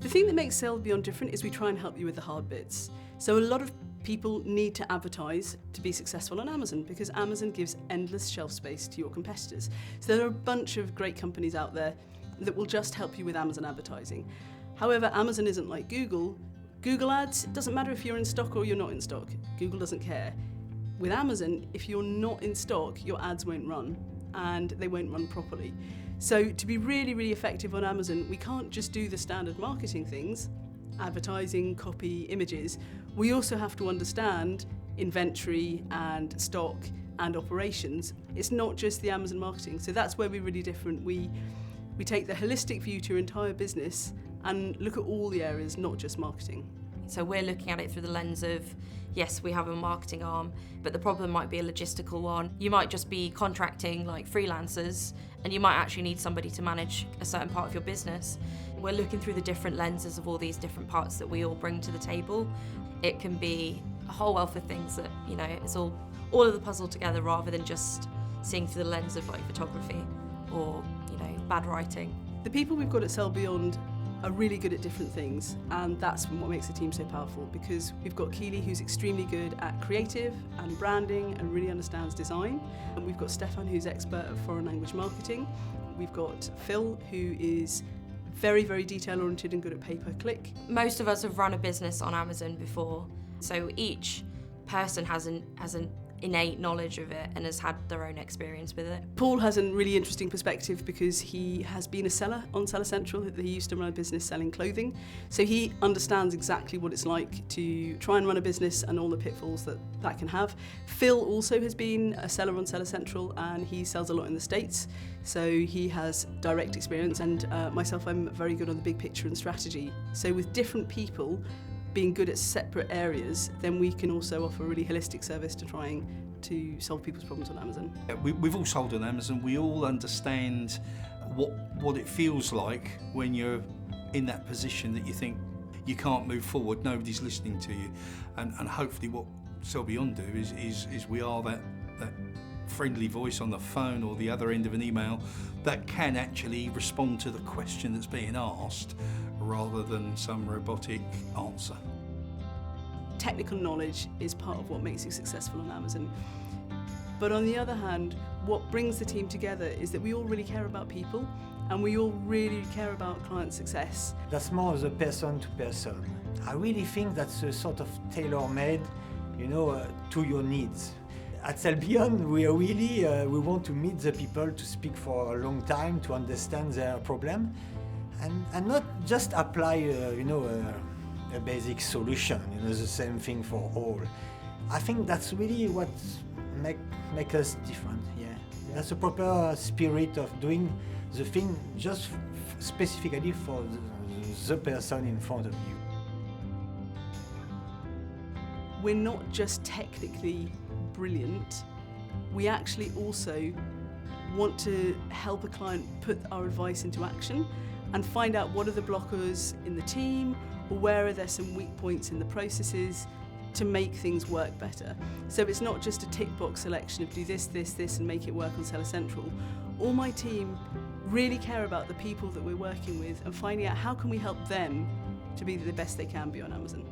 The thing that makes Sell Beyond different is we try and help you with the hard bits. So a lot of people need to advertise to be successful on Amazon because Amazon gives endless shelf space to your competitors. So there are a bunch of great companies out there that will just help you with Amazon advertising. However, Amazon isn't like Google. Google Ads, it doesn't matter if you're in stock or you're not in stock. Google doesn't care. With Amazon, if you're not in stock, your ads won't run and they won't run properly. So to be really, really effective on Amazon, we can't just do the standard marketing things, advertising, copy, images. We also have to understand inventory and stock and operations. It's not just the Amazon marketing. So that's where we're really different. We take the holistic view to your entire business and look at all the areas, not just marketing. So we're looking at it through the lens of, yes, we have a marketing arm, but the problem might be a logistical one. You might just be contracting like freelancers, and you might actually need somebody to manage a certain part of your business. We're looking through the different lenses of all these different parts that we all bring to the table. It can be a whole wealth of things that, it's all of the puzzle together rather than just seeing through the lens of like photography or, bad writing. The people we've got at Sell Beyond are really good at different things, and that's what makes the team so powerful, because we've got Keely, who's extremely good at creative and branding and really understands design, and we've got Stefan, who's expert at foreign language marketing. We've got Phil, who is very, very detail oriented and good at pay-per-click. Most of us have run a business on Amazon before, so each person has an innate knowledge of it and has had their own experience with it. Paul has a really interesting perspective because he has been a seller on Seller Central. He used to run a business selling clothing, so he understands exactly what it's like to try and run a business and all the pitfalls that can have. Phil also has been a seller on Seller Central and he sells a lot in the States, so he has direct experience, and myself, I'm very good on the big picture and strategy. So with different people being good at separate areas, then we can also offer a really holistic service to trying to solve people's problems on Amazon. We've all sold on Amazon. We all understand what it feels like when you're in that position that you think you can't move forward, nobody's listening to you, and hopefully what Sell Beyond do is we are that friendly voice on the phone or the other end of an email that can actually respond to the question that's being asked rather than some robotic answer. Technical knowledge is part of what makes you successful on Amazon. But on the other hand, what brings the team together is that we all really care about people and we all really care about client success. That's more the person to person. I really think that's a sort of tailor-made, to your needs. At Sell Beyond, we want to meet the people, to speak for a long time, to understand their problem, and not just apply, a basic solution, the same thing for all. I think that's really what make us different. Yeah, that's a proper spirit of doing the thing just specifically for the person in front of you. We're not just technically brilliant, we actually also want to help a client put our advice into action and find out what are the blockers in the team, or where are there some weak points in the processes to make things work better. So it's not just a tick box selection of do this, this, this and make it work on Seller Central. All my team really care about the people that we're working with and finding out how can we help them to be the best they can be on Amazon.